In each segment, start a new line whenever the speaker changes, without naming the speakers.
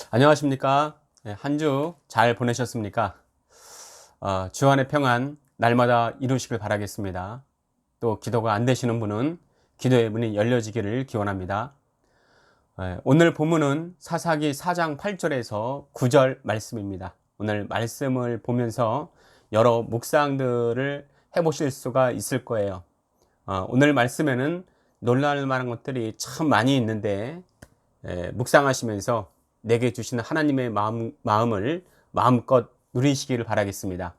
안녕하십니까? 한 주 잘 보내셨습니까? 주안의 평안 날마다 이루시길 바라겠습니다. 또 기도가 안 되시는 분은 기도의 문이 열려지기를 기원합니다. 오늘 본문은 사사기 4장 8절에서 9절 말씀입니다. 오늘 말씀을 보면서 여러 묵상들을 해보실 수가 있을 거예요. 오늘 말씀에는 놀랄 만한 것들이 참 많이 있는데 묵상하시면서 내게 주시는 하나님의 마음을 마음껏 누리시기를 바라겠습니다.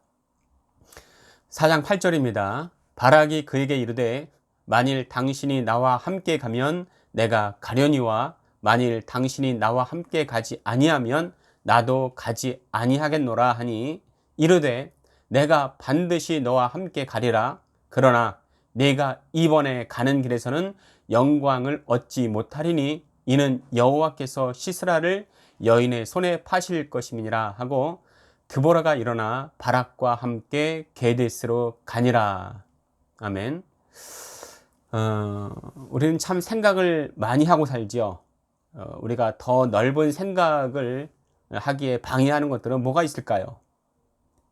4장 8절입니다. 바락이 그에게 이르되 만일 당신이 나와 함께 가면 내가 가려니와 만일 당신이 나와 함께 가지 아니하면 나도 가지 아니하겠노라 하니 이르되 내가 반드시 너와 함께 가리라. 그러나 내가 이번에 가는 길에서는 영광을 얻지 못하리니 이는 여호와께서 시스라를 여인의 손에 파실 것임이니라 하고 드보라가 일어나 바락과 함께 게데스로 가니라. 아멘. 우리는 참 생각을 많이 하고 살지요. 우리가 더 넓은 생각을 하기에 방해하는 것들은 뭐가 있을까요?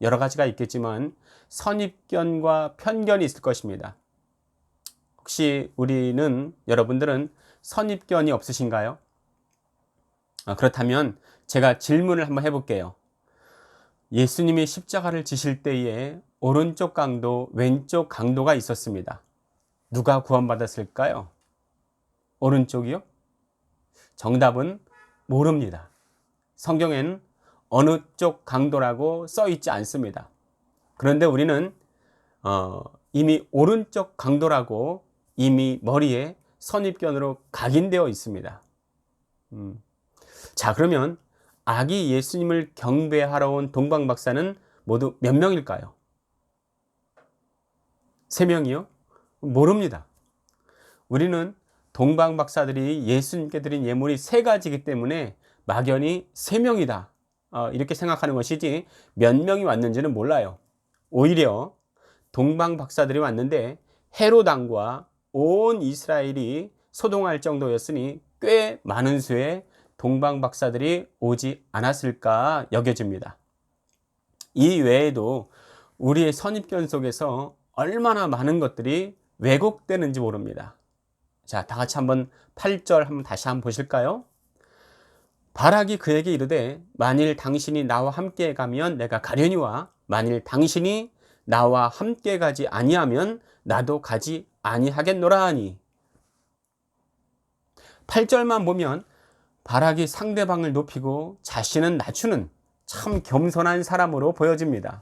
여러 가지가 있겠지만 선입견과 편견이 있을 것입니다. 혹시 여러분들은 선입견이 없으신가요? 그렇다면 제가 질문을 한번 해볼게요. 예수님이 십자가를 지실 때에 오른쪽 강도, 왼쪽 강도가 있었습니다. 누가 구원받았을까요? 오른쪽이요? 정답은 모릅니다. 성경에는 어느 쪽 강도라고 써 있지 않습니다. 그런데 우리는 이미 오른쪽 강도라고 이미 머리에 선입견으로 각인되어 있습니다. 자, 그러면 아기 예수님을 경배하러 온 동방박사는 모두 몇 명일까요? 3명이요? 모릅니다. 우리는 동방박사들이 예수님께 드린 예물이 3가지이기 때문에 막연히 3명이다. 이렇게 생각하는 것이지 몇 명이 왔는지는 몰라요. 오히려 동방박사들이 왔는데 헤롯 왕과 온 이스라엘이 소동할 정도였으니 꽤 많은 수의 동방박사들이 오지 않았을까 여겨집니다. 이 외에도 우리의 선입견 속에서 얼마나 많은 것들이 왜곡되는지 모릅니다. 자, 다 같이 한번 8절 다시 한번 보실까요? 바락이 그에게 이르되 만일 당신이 나와 함께 가면 내가 가려니와 만일 당신이 나와 함께 가지 아니하면 나도 가지 아니하겠노라 하니 8절만 보면 바락이 상대방을 높이고 자신은 낮추는 참 겸손한 사람으로 보여집니다.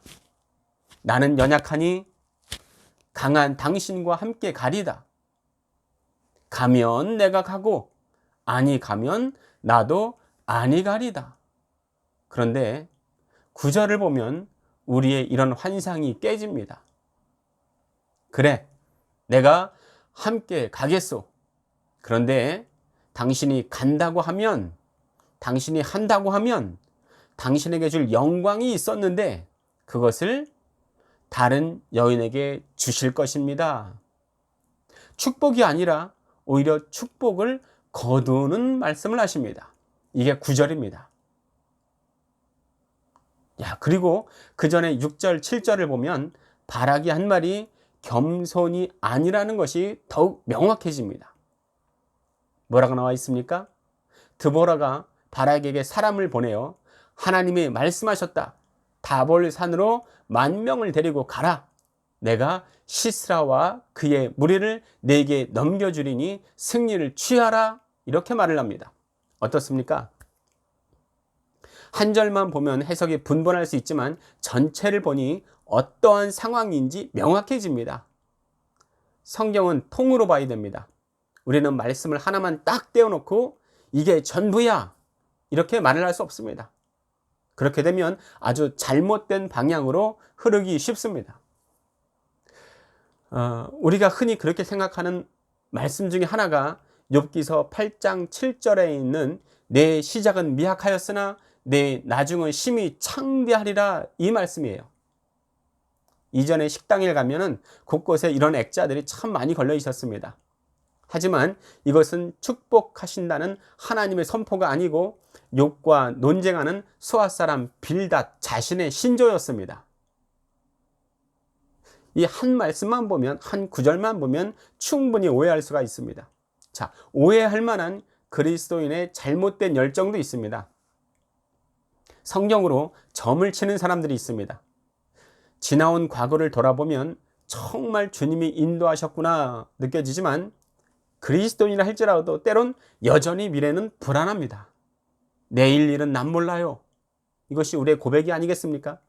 나는 연약하니 강한 당신과 함께 가리다. 가면 내가 가고 아니 가면 나도 아니 가리다. 그런데 9절을 보면 우리의 이런 환상이 깨집니다. 그래, 내가 함께 가겠소. 그런데 당신이 간다고 하면, 당신이 한다고 하면 당신에게 줄 영광이 있었는데 그것을 다른 여인에게 주실 것입니다. 축복이 아니라 오히려 축복을 거두는 말씀을 하십니다. 이게 9절입니다. 그리고 그 전에 6절, 7절을 보면 바락이 한 말이 겸손이 아니라는 것이 더욱 명확해집니다. 뭐라고 나와 있습니까? 드보라가 바락에게 사람을 보내어 하나님이 말씀하셨다. 다볼 산으로 10,000명을 데리고 가라. 내가 시스라와 그의 무리를 내게 넘겨주리니 승리를 취하라. 이렇게 말을 합니다. 어떻습니까? 한 절만 보면 해석이 분분할 수 있지만 전체를 보니 어떠한 상황인지 명확해집니다. 성경은 통으로 봐야 됩니다. 우리는 말씀을 하나만 딱 떼어놓고 이게 전부야 이렇게 말을 할 수 없습니다. 그렇게 되면 아주 잘못된 방향으로 흐르기 쉽습니다. 우리가 흔히 그렇게 생각하는 말씀 중에 하나가 욥기서 8장 7절에 있는 내 시작은 미약하였으나 내 나중은 심히 창대하리라 이 말씀이에요. 이전에 식당에 가면은 곳곳에 이런 액자들이 참 많이 걸려 있었습니다. 하지만 이것은 축복하신다는 하나님의 선포가 아니고 욥과 논쟁하는 수아 사람 빌닷 자신의 신조였습니다. 이 한 말씀만 보면, 한 구절만 보면 충분히 오해할 수가 있습니다. 자, 오해할 만한 그리스도인의 잘못된 열정도 있습니다. 성경으로 점을 치는 사람들이 있습니다. 지나온 과거를 돌아보면 정말 주님이 인도하셨구나 느껴지지만 그리스도인이라 할지라도 때론 여전히 미래는 불안합니다. 내일 일은 난 몰라요. 이것이 우리의 고백이 아니겠습니까?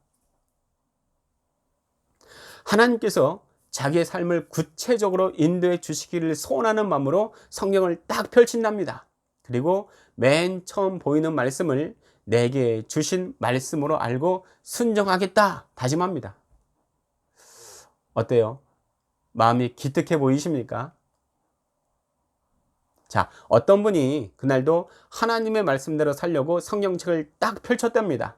하나님께서 자기의 삶을 구체적으로 인도해 주시기를 소원하는 마음으로 성경을 딱 펼친답니다. 그리고 맨 처음 보이는 말씀을 내게 주신 말씀으로 알고 순종하겠다 다짐합니다. 어때요? 마음이 기특해 보이십니까? 자, 어떤 분이 그날도 하나님의 말씀대로 살려고 성경책을 딱 펼쳤답니다.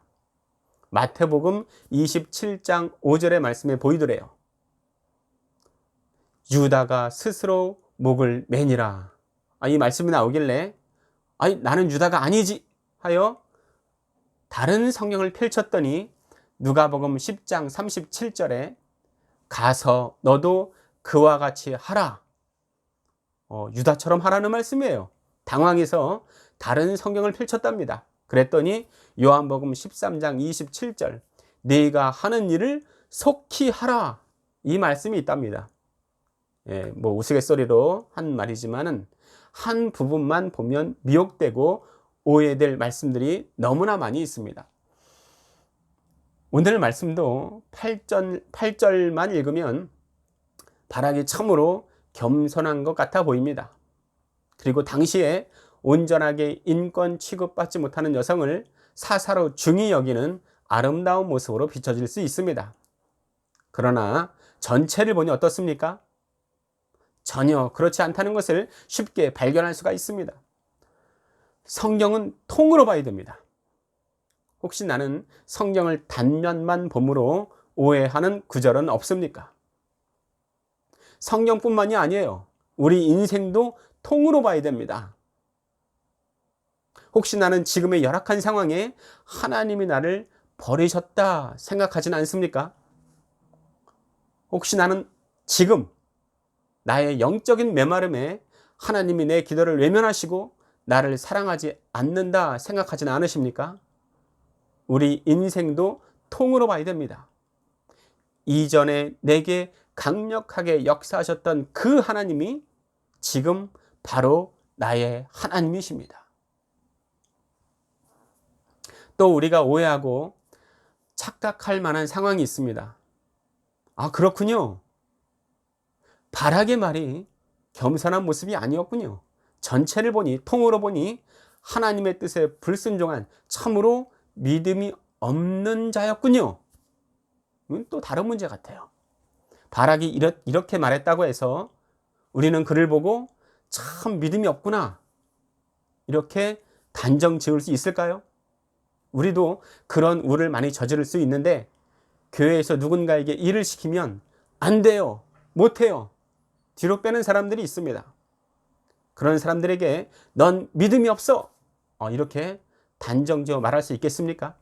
마태복음 27장 5절의 말씀에 보이더래요. 유다가 스스로 목을 매니라. 이 말씀이 나오길래 나는 유다가 아니지 하여 다른 성경을 펼쳤더니 누가복음 10장 37절에 가서 너도 그와 같이 하라. 유다처럼 하라는 말씀이에요. 당황해서 다른 성경을 펼쳤답니다. 그랬더니 요한복음 13장 27절 네가 하는 일을 속히 하라. 이 말씀이 있답니다. 뭐 우스갯소리로 한 말이지만은 한 부분만 보면 미혹되고 오해될 말씀들이 너무나 많이 있습니다. 오늘 말씀도 8절만 읽으면 바라기 참으로 겸손한 것 같아 보입니다. 그리고 당시에 온전하게 인권 취급받지 못하는 여성을 사사로 중히 여기는 아름다운 모습으로 비춰질 수 있습니다. 그러나 전체를 보니 어떻습니까? 전혀 그렇지 않다는 것을 쉽게 발견할 수가 있습니다. 성경은 통으로 봐야 됩니다. 혹시 나는 성경을 단면만 봄으로 오해하는 구절은 없습니까? 성경뿐만이 아니에요. 우리 인생도 통으로 봐야 됩니다. 혹시 나는 지금의 열악한 상황에 하나님이 나를 버리셨다 생각하지는 않습니까? 혹시 나는 지금 나의 영적인 메마름에 하나님이 내 기도를 외면하시고 나를 사랑하지 않는다 생각하지는 않으십니까? 우리 인생도 통으로 봐야 됩니다. 이전에 내게 강력하게 역사하셨던 그 하나님이 지금 바로 나의 하나님이십니다. 또 우리가 오해하고 착각할 만한 상황이 있습니다. 그렇군요. 바락의 말이 겸손한 모습이 아니었군요. 전체를 보니, 통으로 보니 하나님의 뜻에 불순종한 참으로 믿음이 없는 자였군요. 또 다른 문제 같아요. 바락이 이렇게 말했다고 해서 우리는 그를 보고 참 믿음이 없구나 이렇게 단정 지을 수 있을까요? 우리도 그런 우를 많이 저지를 수 있는데 교회에서 누군가에게 일을 시키면 안 돼요, 못 해요 뒤로 빼는 사람들이 있습니다. 그런 사람들에게 넌 믿음이 없어 이렇게 단정지어 말할 수 있겠습니까?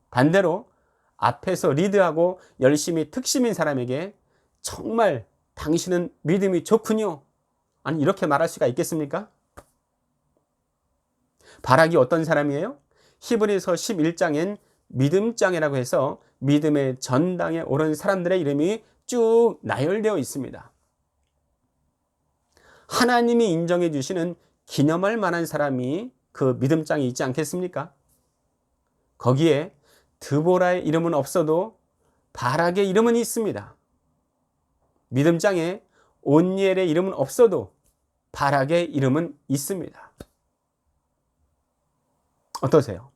반대로 앞에서 리드하고 열심히 특심인 사람에게 정말 당신은 믿음이 좋군요 이렇게 말할 수가 있겠습니까? 바락이 어떤 사람이에요? 히브리서 11장엔 믿음장이라고 해서 믿음의 전당에 오른 사람들의 이름이 쭉 나열되어 있습니다. 하나님이 인정해 주시는 기념할 만한 사람이 그 믿음장에 있지 않겠습니까? 거기에 드보라의 이름은 없어도 바락의 이름은 있습니다. 믿음장에 온니엘의 이름은 없어도 바락의 이름은 있습니다. 어떠세요?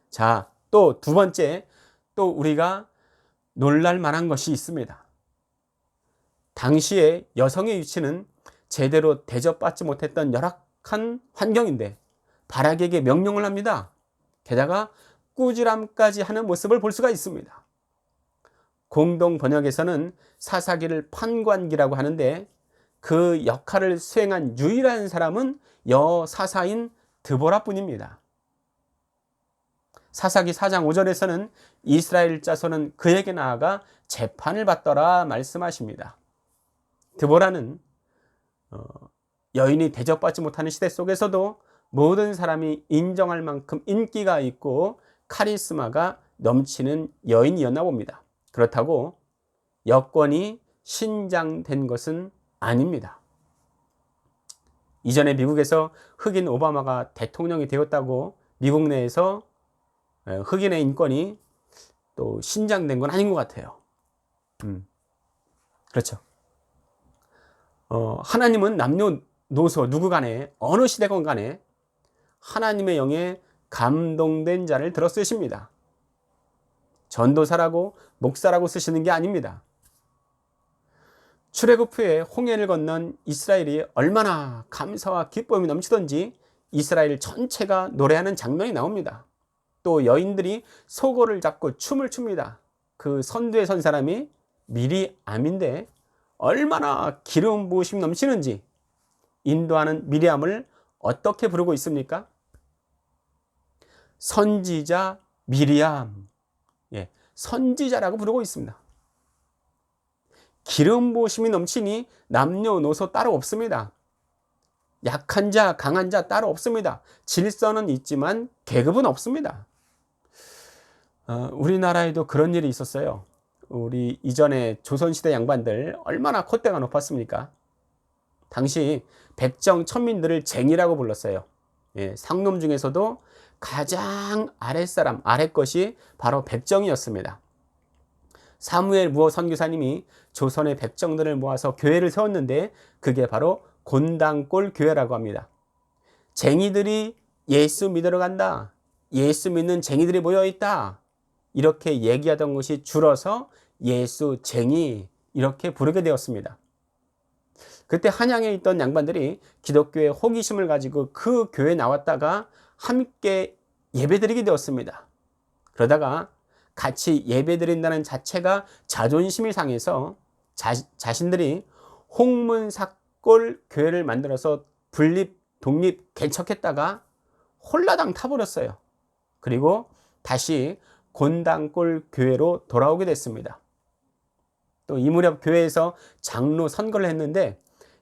자, 또 두 번째, 또 우리가 놀랄 만한 것이 있습니다. 당시에 여성의 위치는 제대로 대접받지 못했던 열악한 환경인데 바락에게 명령을 합니다. 게다가 꾸지람까지 하는 모습을 볼 수가 있습니다. 공동 번역에서는 사사기를 판관기라고 하는데 그 역할을 수행한 유일한 사람은 여사사인 드보라뿐입니다. 사사기 4장 5절에서는 이스라엘 자손은 그에게 나아가 재판을 받더라 말씀하십니다. 드보라는 여인이 대접받지 못하는 시대 속에서도 모든 사람이 인정할 만큼 인기가 있고 카리스마가 넘치는 여인이었나 봅니다. 그렇다고 여권이 신장된 것은 아닙니다. 이전에 미국에서 흑인 오바마가 대통령이 되었다고 미국 내에서 흑인의 인권이 또 신장된 건 아닌 것 같아요. 그렇죠. 하나님은 남녀노소 누구 간에 어느 시대건 간에 하나님의 영에 감동된 자를 들어 쓰십니다. 전도사라고 목사라고 쓰시는 게 아닙니다. 출애굽 후에 홍해를 건넌 이스라엘이 얼마나 감사와 기쁨이 넘치던지 이스라엘 전체가 노래하는 장면이 나옵니다. 또 여인들이 소고를 잡고 춤을 춥니다. 그 선두에 선 사람이 미리암인데 얼마나 기름 부으심이 넘치는지 인도하는 미리암을 어떻게 부르고 있습니까? 선지자 미리암, 선지자라고 부르고 있습니다. 기름 부으심이 넘치니 남녀노소 따로 없습니다. 약한 자, 강한 자 따로 없습니다. 질서는 있지만 계급은 없습니다. 우리나라에도 그런 일이 있었어요. 우리 이전에 조선시대 양반들 얼마나 콧대가 높았습니까? 당시 백정 천민들을 쟁이라고 불렀어요. 상놈 중에서도 가장 아랫사람, 아랫것이 바로 백정이었습니다. 사무엘 무호 선교사님이 조선의 백정들을 모아서 교회를 세웠는데 그게 바로 곤당골 교회라고 합니다. 쟁이들이 예수 믿으러 간다. 예수 믿는 쟁이들이 모여있다. 이렇게 얘기하던 것이 줄어서 예수 쟁이 이렇게 부르게 되었습니다. 그때 한양에 있던 양반들이 기독교의 호기심을 가지고 그 교회에 나왔다가 함께 예배드리게 되었습니다. 그러다가 같이 예배드린다는 자체가 자존심이 상해서 자신들이 홍문삭골 교회를 만들어서 분립, 독립, 개척했다가 홀라당 타버렸어요. 그리고 다시 곤당골 교회로 돌아오게 됐습니다. 또 이 무렵 교회에서 장로 선거를 했는데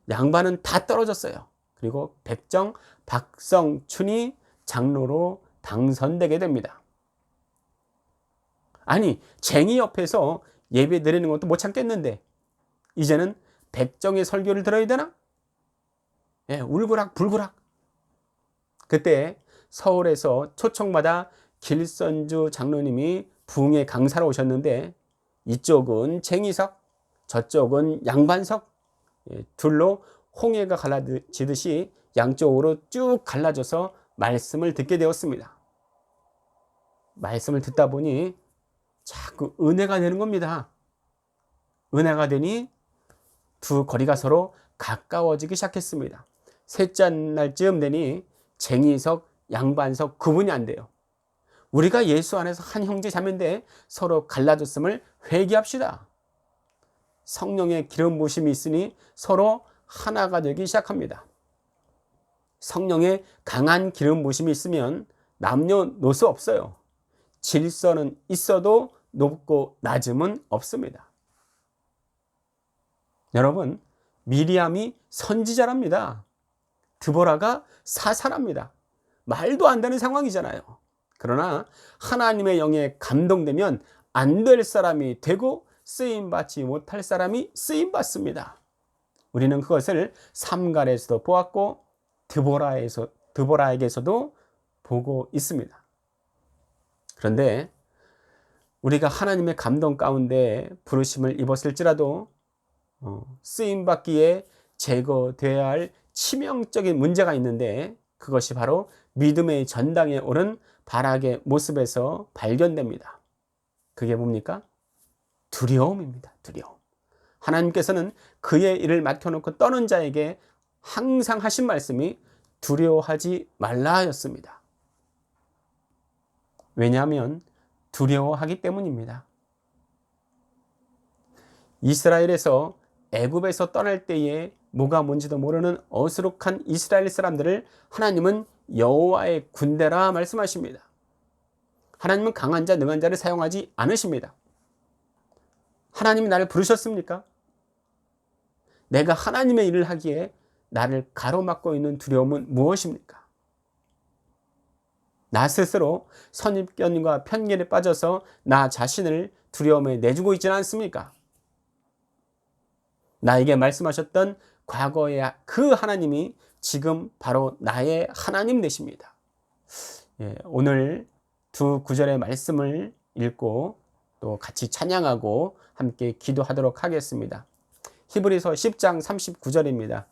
양반은 다 떨어졌어요. 그리고 백정 박성춘이 장로로 당선되게 됩니다. 아니, 쟁이 옆에서 예배 드리는 것도 못 참겠는데 이제는 백정의 설교를 들어야 되나? 울그락 불그락. 그때 서울에서 초청받아 길선주 장로님이 부흥의 강사로 오셨는데 이쪽은 쟁이석, 저쪽은 양반석, 둘로 홍해가 갈라지듯이 양쪽으로 쭉 갈라져서 말씀을 듣게 되었습니다. 말씀을 듣다 보니 자꾸 은혜가 되는 겁니다. 은혜가 되니 두 거리가 서로 가까워지기 시작했습니다. 셋째 날쯤 되니 쟁이석, 양반석 구분이 안 돼요. 우리가 예수 안에서 한 형제 자매인데 서로 갈라졌음을 회개합시다. 성령의 기름 부으심이 있으니 서로 하나가 되기 시작합니다. 성령의 강한 기름 부으심이 있으면 남녀노소 없어요. 질서는 있어도 높고 낮음은 없습니다. 여러분, 미리암이 선지자랍니다. 드보라가 사사랍니다. 말도 안 되는 상황이잖아요. 그러나 하나님의 영에 감동되면 안 될 사람이 되고 쓰임받지 못할 사람이 쓰임받습니다. 우리는 그것을 삼갈에서도 보았고 드보라에게서도 보고 있습니다. 그런데 우리가 하나님의 감동 가운데 부르심을 입었을지라도 쓰임받기에 제거되어야 할 치명적인 문제가 있는데 그것이 바로 믿음의 전당에 오른 바락의 모습에서 발견됩니다. 그게 뭡니까? 두려움입니다. 두려움. 하나님께서는 그의 일을 맡겨놓고 떠는 자에게 항상 하신 말씀이 두려워하지 말라 하였습니다. 왜냐하면 두려워하기 때문입니다. 이스라엘에서 애굽에서 떠날 때에 뭐가 뭔지도 모르는 어수룩한 이스라엘 사람들을 하나님은 여호와의 군대라 말씀하십니다. 하나님은 강한 자, 능한 자를 사용하지 않으십니다. 하나님이 나를 부르셨습니까? 내가 하나님의 일을 하기에 나를 가로막고 있는 두려움은 무엇입니까? 나 스스로 선입견과 편견에 빠져서 나 자신을 두려움에 내주고 있지는 않습니까? 나에게 말씀하셨던 과거의 그 하나님이 지금 바로 나의 하나님 되십니다. 오늘 두 구절의 말씀을 읽고 또 같이 찬양하고 함께 기도하도록 하겠습니다. 히브리서 10장 39절입니다.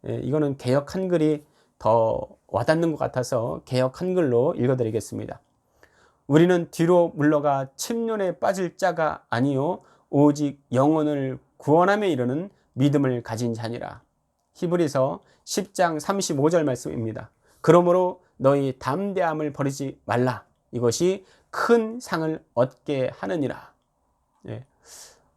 이거는 개역 한글이 더 와닿는 것 같아서 개역 한글로 읽어드리겠습니다. 우리는 뒤로 물러가 침륜에 빠질 자가 아니요 오직 영혼을 구원함에 이르는 믿음을 가진 자니라. 히브리서 10장 35절 말씀입니다. 그러므로 너희 담대함을 버리지 말라. 이것이 큰 상을 얻게 하느니라.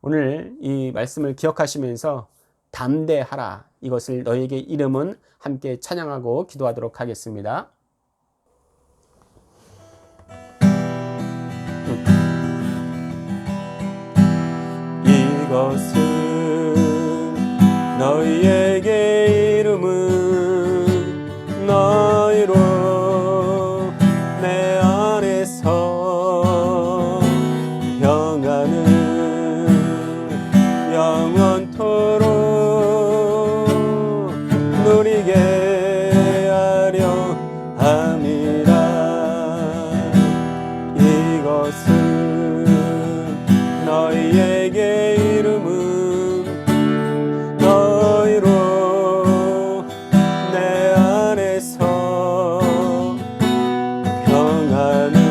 오늘 이 말씀을 기억하시면서 담대하라. 이것을 너희에게 이름은 함께 찬양하고 기도하도록 하겠습니다. 이것은 너희에게 이름은 너희로 내 안에서 평안을 영원토록 누리게 하려 함이라. 이것은 너희에게 이름은 너희로 내 안에서 평안을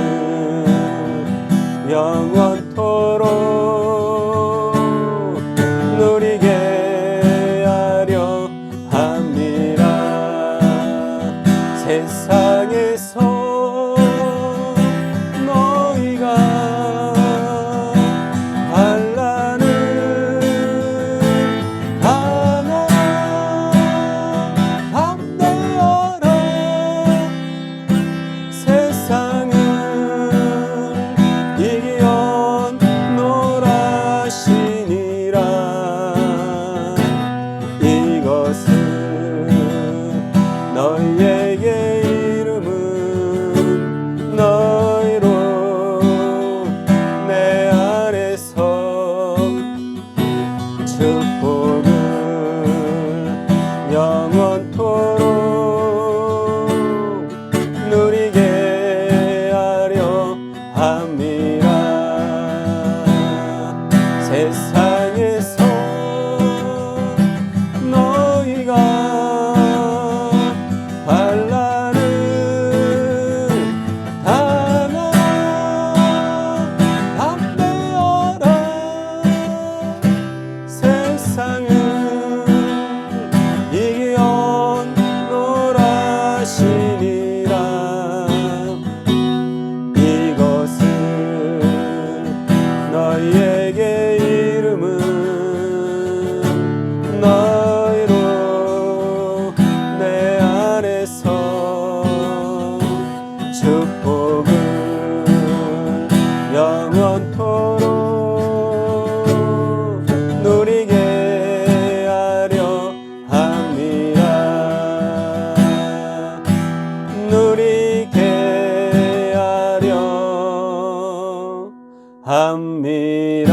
영원토록 누리게 하려 함이라. 세상에서 너희가 반란을 당하나 담대하라. 세상을 이겨노라시니라. 이것은 너희에게 이름은 너희로 내 안에서 축복을 영원토록 누리게 하려 함이라. 세상에서 너희가 반란을 당하나 담대하라. 세상을 이겨노라시니라. 이것은 너희에게 이름은 너희로 내 안에서 축복을 영원토록 누리게 하려 함이라. 누리게 하려 함이라.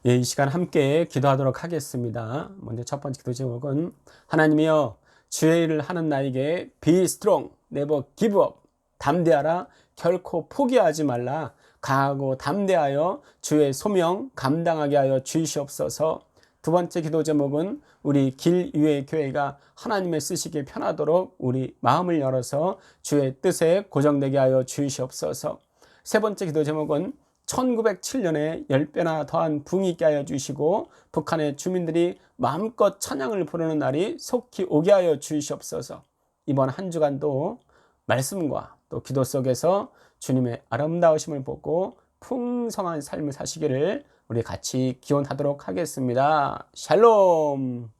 이 시간 함께 기도하도록 하겠습니다. 먼저 첫 번째 기도 제목은 하나님이여 주의 일을 하는 나에게 Be strong, never give up. 담대하라, 결코 포기하지 말라. 강하고 담대하여 주의 소명 감당하게 하여 주시옵소서. 두 번째 기도 제목은 우리 길유의 교회가 하나님의 쓰시기에 편하도록 우리 마음을 열어서 주의 뜻에 고정되게 하여 주시옵소서. 세 번째 기도 제목은 1907년에 10배나 더한 붕이 있게 하여 주시고 북한의 주민들이 마음껏 찬양을 부르는 날이 속히 오게 하여 주시옵소서. 이번 한 주간도 말씀과 또 기도 속에서 주님의 아름다우심을 보고 풍성한 삶을 사시기를 우리 같이 기원하도록 하겠습니다. 샬롬.